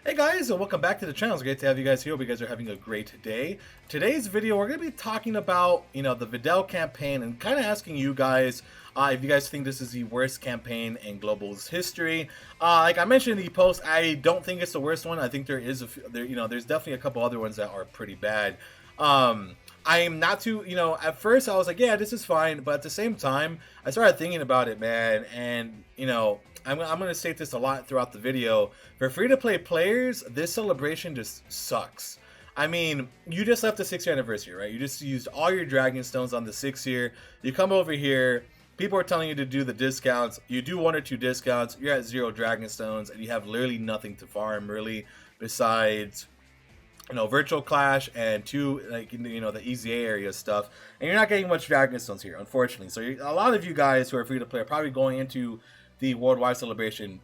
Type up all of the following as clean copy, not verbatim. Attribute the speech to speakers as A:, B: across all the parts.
A: Hey guys, and welcome back to the channel. It's great to have you guys here. Hope you guys are having a great day. Today's video, we're going to be talking about, the VIDEL campaign and kind of asking you guys if you guys think this is the worst campaign in Global's history. Like I mentioned in the post, I don't think it's the worst one. I think there is there's definitely a couple other ones that are pretty bad. I am not too, at first I was like, yeah, this is fine. But at the same time, I started thinking about it, man. And, I'm going to state this a lot throughout the video. For free-to-play players, this celebration just sucks. I mean, you just left the 6th year anniversary, right? You just used all your Dragon Stones on the 6th year. You come over here. People are telling you to do the discounts. You do 1 or 2 discounts. You're at 0 Dragon Stones. And you have literally nothing to farm, really, besides virtual clash and 2 the easy area stuff, and you're not getting much Dragon Stones here, unfortunately. So a lot of you guys who are free to play are probably going into the worldwide celebration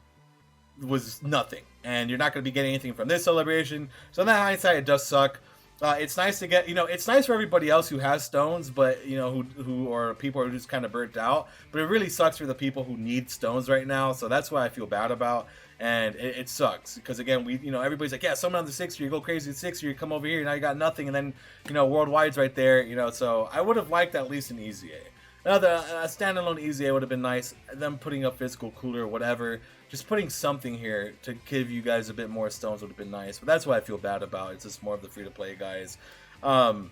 A: was nothing, and you're not going to be getting anything from this celebration. So in that hindsight, it does suck. It's nice to get, it's nice for everybody else who has stones, but who are people who are just kind of burnt out. But it really sucks for the people who need stones right now. So that's what I feel bad about, and it sucks because again, everybody's like, yeah, someone on the 6th year, you go crazy the 6th year, you come over here, now you got nothing, and then worldwide's right there, So I would have liked at least an easy A. Another standalone easy A would have been nice. Them putting up physical cooler or whatever, just putting something here to give you guys a bit more stones would have been nice. But that's what I feel bad about. It's just more of the free-to-play guys. So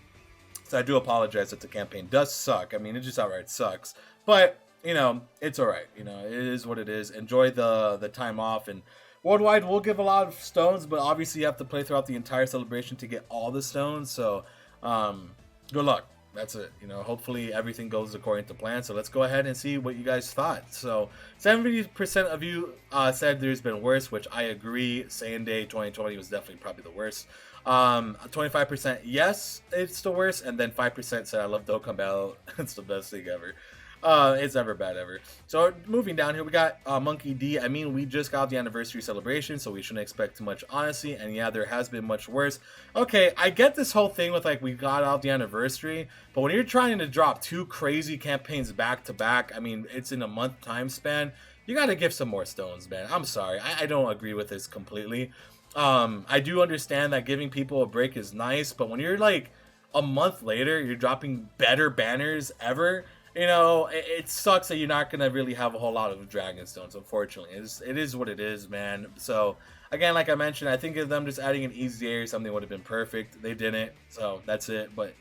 A: I do apologize that the campaign does suck. I mean, it just outright sucks. But it's all right. It is what it is. Enjoy the time off, and worldwide will give a lot of stones, but obviously you have to play throughout the entire celebration to get all the stones. So good luck. That's it. Hopefully everything goes according to plan. So let's go ahead and see what you guys thought. So 70% of you said there's been worse, which I agree. Saiyan Day 2020 was definitely probably the worst. 25% yes, it's the worst, and then 5% said I love Dokkan Battle. It's the best thing ever. It's ever bad ever. So moving down here, we got Monkey D. I mean, we just got the anniversary celebration, so we shouldn't expect too much, honestly. And yeah, there has been much worse. Okay, I get this whole thing with like we got out the anniversary, but when you're trying to drop 2 crazy campaigns back to back, I mean, it's in a month time span. You got to give some more stones, man. I'm sorry, I don't agree with this completely. I do understand that giving people a break is nice, but when you're like a month later, you're dropping better banners ever. It sucks that you're not going to really have a whole lot of Dragon Stones, unfortunately. It is what it is, man. So, again, like I mentioned, I think of them just adding an easy area or something would have been perfect. They didn't, so that's it. But,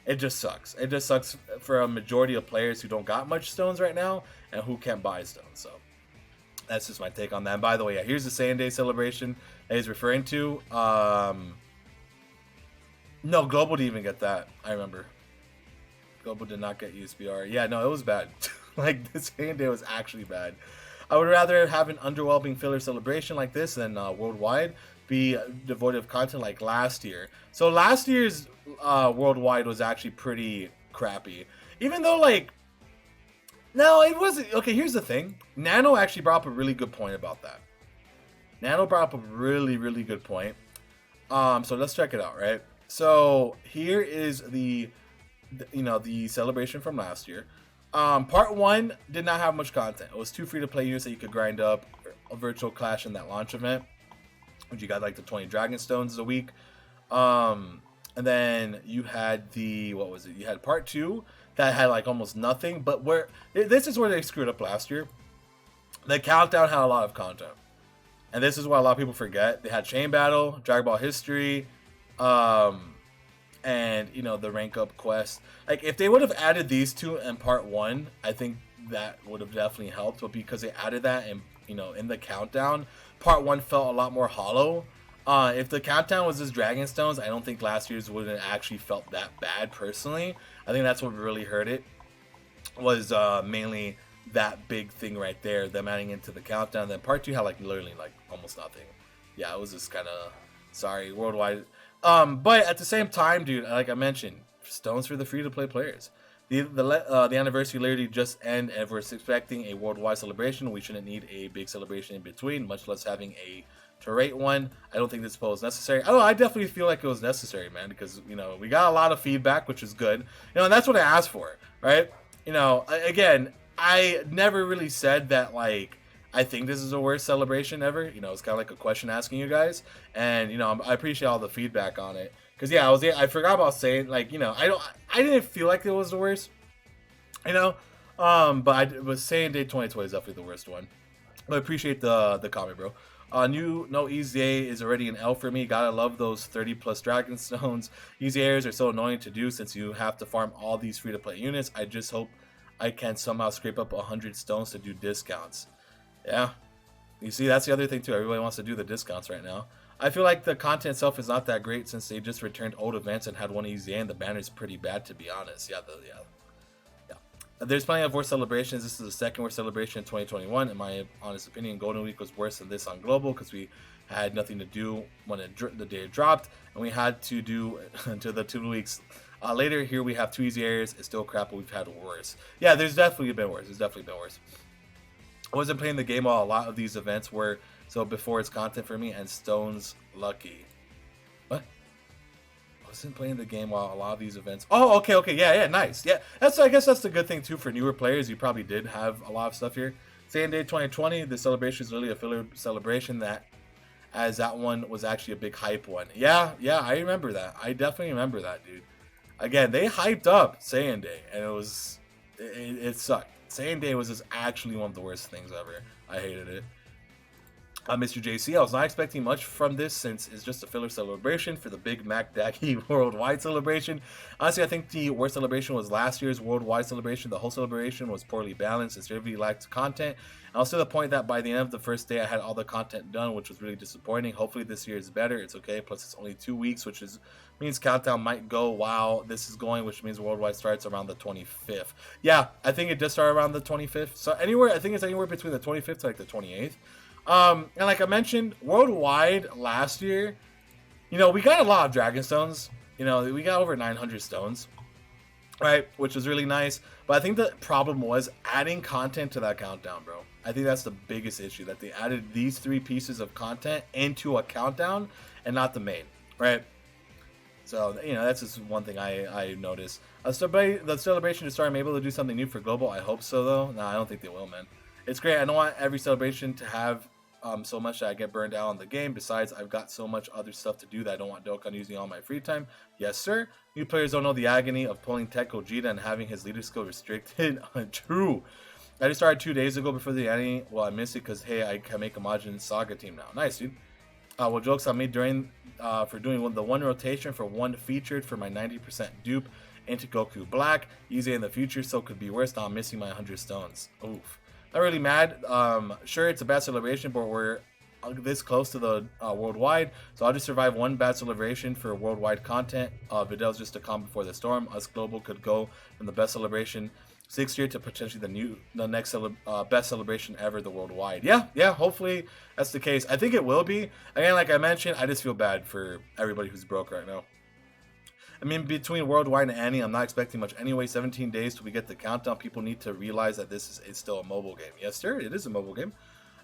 A: it just sucks. It just sucks for a majority of players who don't got much stones right now and who can't buy stones. So, that's just my take on that. And by the way, yeah, here's the Saiyan Day celebration that he's referring to. No, Global didn't even get that. I remember. Global did not get USBR. Yeah, no, it was bad. Like, this Saiyan Day was actually bad. I would rather have an underwhelming filler celebration like this than worldwide be devoid of content like last year. So last year's worldwide was actually pretty crappy. Even though, like, no, it wasn't. Okay, here's the thing. Nano actually brought up a really good point about that. Nano brought up a really, really good point. So let's check it out, right? So here is the celebration from last year. Part 1 did not have much content. It was 2 free-to-play units that you could grind up, a virtual clash in that launch event, which you got like the 20 Dragon Stones a week. And then you had you had part 2 that had like almost nothing, but this is where they screwed up last year. The countdown had a lot of content, and this is what a lot of people forget. They had Chain Battle, Dragon Ball History, and the rank up quest. Like, if they would have added these 2 in part 1, I think that would have definitely helped. But because they added that in the countdown, part 1 felt a lot more hollow. If the countdown was just Dragon Stones, I don't think last year's would have actually felt that bad personally. I think that's what really hurt it, was mainly that big thing right there, them adding into the countdown. And then part 2 had like literally like almost nothing. Yeah, it was just kind of sorry worldwide. But at the same time, dude, like I mentioned, stones for the free-to-play players. The anniversary literally just ended, and if we're expecting a worldwide celebration, we shouldn't need a big celebration in between, much less having a to rate one. I don't think this poll is necessary. Oh, I definitely feel like it was necessary, man, because we got a lot of feedback, which is good. And that's what I asked for, right? Again, I never really said that like I think this is the worst celebration ever. You know, it's kind of like a question asking you guys, and you know, I appreciate all the feedback on it. Cause yeah, I forgot about saying like, you know, I didn't feel like it was the worst, you know, but I was saying day 2020 is definitely the worst one. But I appreciate the comment, bro. New no EZA is already an L for me. Gotta love those 30 plus dragon stones. Easy airs are so annoying to do since you have to farm all these free to play units. I just hope I can somehow scrape up 100 stones to do discounts. Yeah, you see, that's the other thing too. Everybody wants to do the discounts right now. I feel like the content itself is not that great since they just returned old events and had one EZA, and the banner's pretty bad to be honest. Yeah. There's plenty of worse celebrations. This is the second worst celebration in 2021. In my honest opinion, Golden Week was worse than this on Global because we had nothing to do when the day it dropped, and we had to do until the 2 weeks later. Here we have two easy areas. It's still crap, but we've had worse. Yeah, there's definitely been worse. I wasn't playing the game while a lot of these events were, so before it's content for me, and Stone's lucky. What? I wasn't playing the game while a lot of these events. Oh, okay, yeah, nice. Yeah, I guess that's the good thing too for newer players. You probably did have a lot of stuff here. Same day 2020, the celebration is really a filler celebration as that one was actually a big hype one. Yeah, I remember that. I definitely remember that, dude. Again, they hyped up Saiyan Day, and it sucked. Saiyan Day was just actually one of the worst things ever. I hated it. Mr. JC, I was not expecting much from this since it's just a filler celebration for the Big Mac Daddy worldwide celebration. Honestly, I think the worst celebration was last year's worldwide celebration. The whole celebration was poorly balanced and severely lacked content. I was to the point that by the end of the first day, I had all the content done, which was really disappointing. Hopefully this year is better. It's okay. Plus, it's only 2 weeks, which means countdown might go while this is going, which means worldwide starts around the 25th. Yeah, I think it does start around the 25th. So I think it's anywhere between the 25th to like the 28th. And like I mentioned, worldwide last year, you know, we got a lot of dragon stones. You know, we got over 900 stones, right? Which was really nice. But I think the problem was adding content to that countdown, bro. I think that's the biggest issue, that they added these 3 pieces of content into a countdown and not the main, right? So, you know, that's just one thing I noticed. The celebration to start, I'm able to do something new for Global. I hope so, though. No, I don't think they will, man. It's great. I don't want every celebration to have so much that I get burned out on the game. Besides, I've got so much other stuff to do that I don't want Dokkan using all my free time. Yes, sir. New players don't know the agony of pulling Tech Gogeta and having his leader skill restricted. True. I just started 2 days ago before the agony. Well, I missed it because, hey, I can make a Majin Saga team now. Nice, dude. Well, jokes on me during for doing the one rotation for one featured for my 90% dupe into Goku Black. Easy in the future, so could be worse. Now I'm missing my 100 stones. Oof. Not really mad. Sure, it's a bad celebration, but we're this close to the worldwide, so I'll just survive one bad celebration for worldwide content. VIDEL's just a calm before the storm. Us Global could go from the best celebration 6th year to potentially the next best celebration ever, the worldwide. Yeah, hopefully that's the case. I think it will be. Again, like I mentioned, I just feel bad for everybody who's broke right now. I mean, between Worldwide and Annie, I'm not expecting much anyway. 17 days till we get the countdown. People need to realize that this is still a mobile game. Yes, sir, it is a mobile game.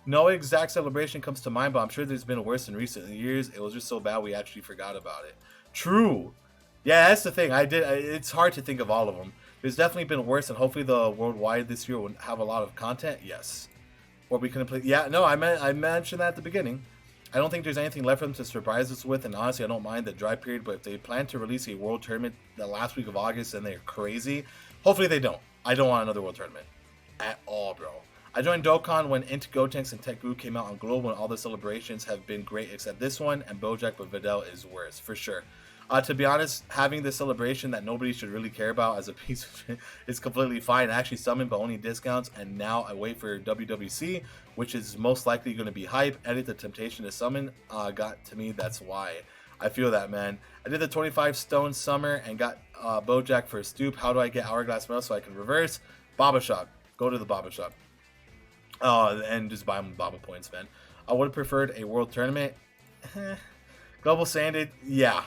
A: No exact celebration comes to mind, but I'm sure there's been worse in recent years. It was just so bad we actually forgot about it. True. Yeah, that's the thing. It's hard to think of all of them. There's definitely been worse, and hopefully the Worldwide this year will have a lot of content. Yes. Or we can play. Yeah, no, I mentioned that at the beginning. I don't think there's anything left for them to surprise us with, and honestly, I don't mind the dry period, but if they plan to release a world tournament the last week of August and they're crazy, hopefully they don't. I don't want another world tournament. At all, bro. I joined Dokkan when Into Gotenks and Tech Group came out on Global, and all the celebrations have been great except this one, and Bojack, but VIDEL is worse, for sure. To be honest, having this celebration that nobody should really care about as a piece of shit is completely fine. I actually summoned, but only discounts, and now I wait for WWC, which is most likely going to be hype. Edit the temptation to summon got to me, that's why. I feel that, man. I did the 25 stone summer and got Bojack for a stoop. How do I get Hourglass Medal so I can reverse? Baba Shop. Go to the Baba Shop. And just buy them Baba points, man. I would have preferred a world tournament. Global Sanded, yeah,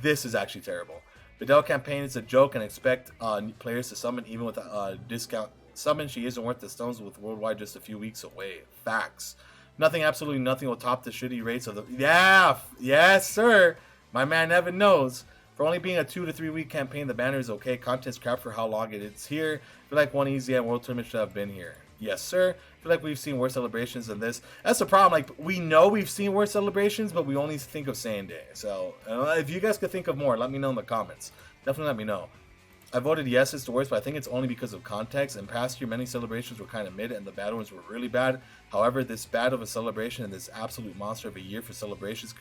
A: this is actually terrible. VIDEL campaign is a joke and expect players to summon even with a discount summon. She isn't worth the stones with worldwide just a few weeks away. Facts. Nothing, absolutely nothing will top the shitty rates of the... Yeah, yes, sir. My man Evan knows. For only being a 2 to 3 week campaign, the banner is okay. Content's crap for how long it is here. I feel like one easy and world tournament should have been here. Yes, sir. I feel like we've seen worse celebrations than this. That's the problem. Like, we know we've seen worse celebrations, but we only think of same day. So, if you guys could think of more, let me know in the comments. Definitely let me know. I voted yes, it's the worst, but I think it's only because of context. In past year, many celebrations were kind of mid, and the bad ones were really bad. However, this bad of a celebration and this absolute monster of a year for celebrations.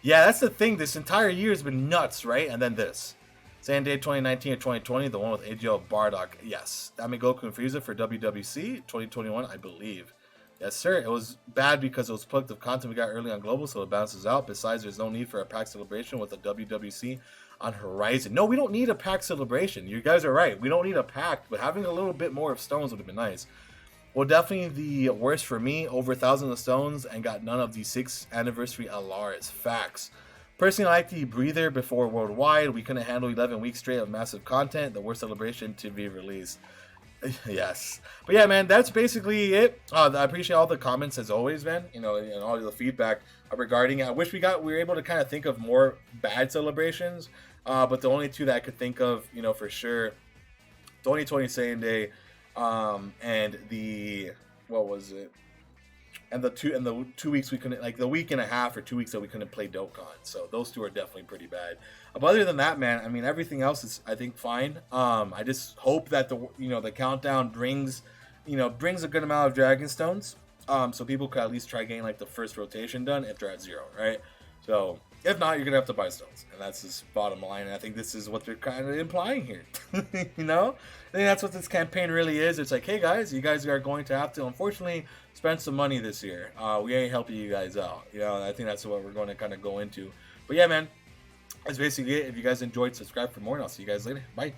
A: Yeah, that's the thing. This entire year has been nuts, right? And then this. Same day 2019 or 2020, the one with AGL Bardock. Yes. Amigoku and Frieza for WWC 2021, I believe. Yes, sir. It was bad because it was plugged of content we got early on Global, so it bounces out. Besides, there's no need for a pack celebration with the WWC on horizon. No, we don't need a pack celebration. You guys are right. We don't need a pack, but having a little bit more of stones would have been nice. Well, definitely the worst for me, over 1,000 of stones and got none of the 6th anniversary Alaris. Facts. Personally, I like the breather before Worldwide. We couldn't handle 11 weeks straight of massive content. The worst celebration to be released. Yes. But yeah, man, that's basically it. I appreciate all the comments as always, man. You know, and all the feedback regarding it. I wish we were able to kind of think of more bad celebrations. But the only two that I could think of, you know, for sure, 2020 Same Day, and the, what was it? And the 2 weeks we couldn't, like the week and a half or 2 weeks that we couldn't play Dokkan. So those two are definitely pretty bad. But other than that, man, I mean, everything else is, I think, fine. I just hope that the countdown brings a good amount of Dragon Stones. So people could at least try getting like the first rotation done if they're at 0, right? So if not, you're gonna have to buy stones, and that's just bottom line. And I think this is what they're kind of implying here. You know, I think that's what this campaign really is. It's like, hey guys, you guys are going to have to, unfortunately, spend some money this year. We ain't helping you guys out. You know, I think that's what we're going to kind of go into. But yeah, man, that's basically it. If you guys enjoyed, subscribe for more, and I'll see you guys later. Bye.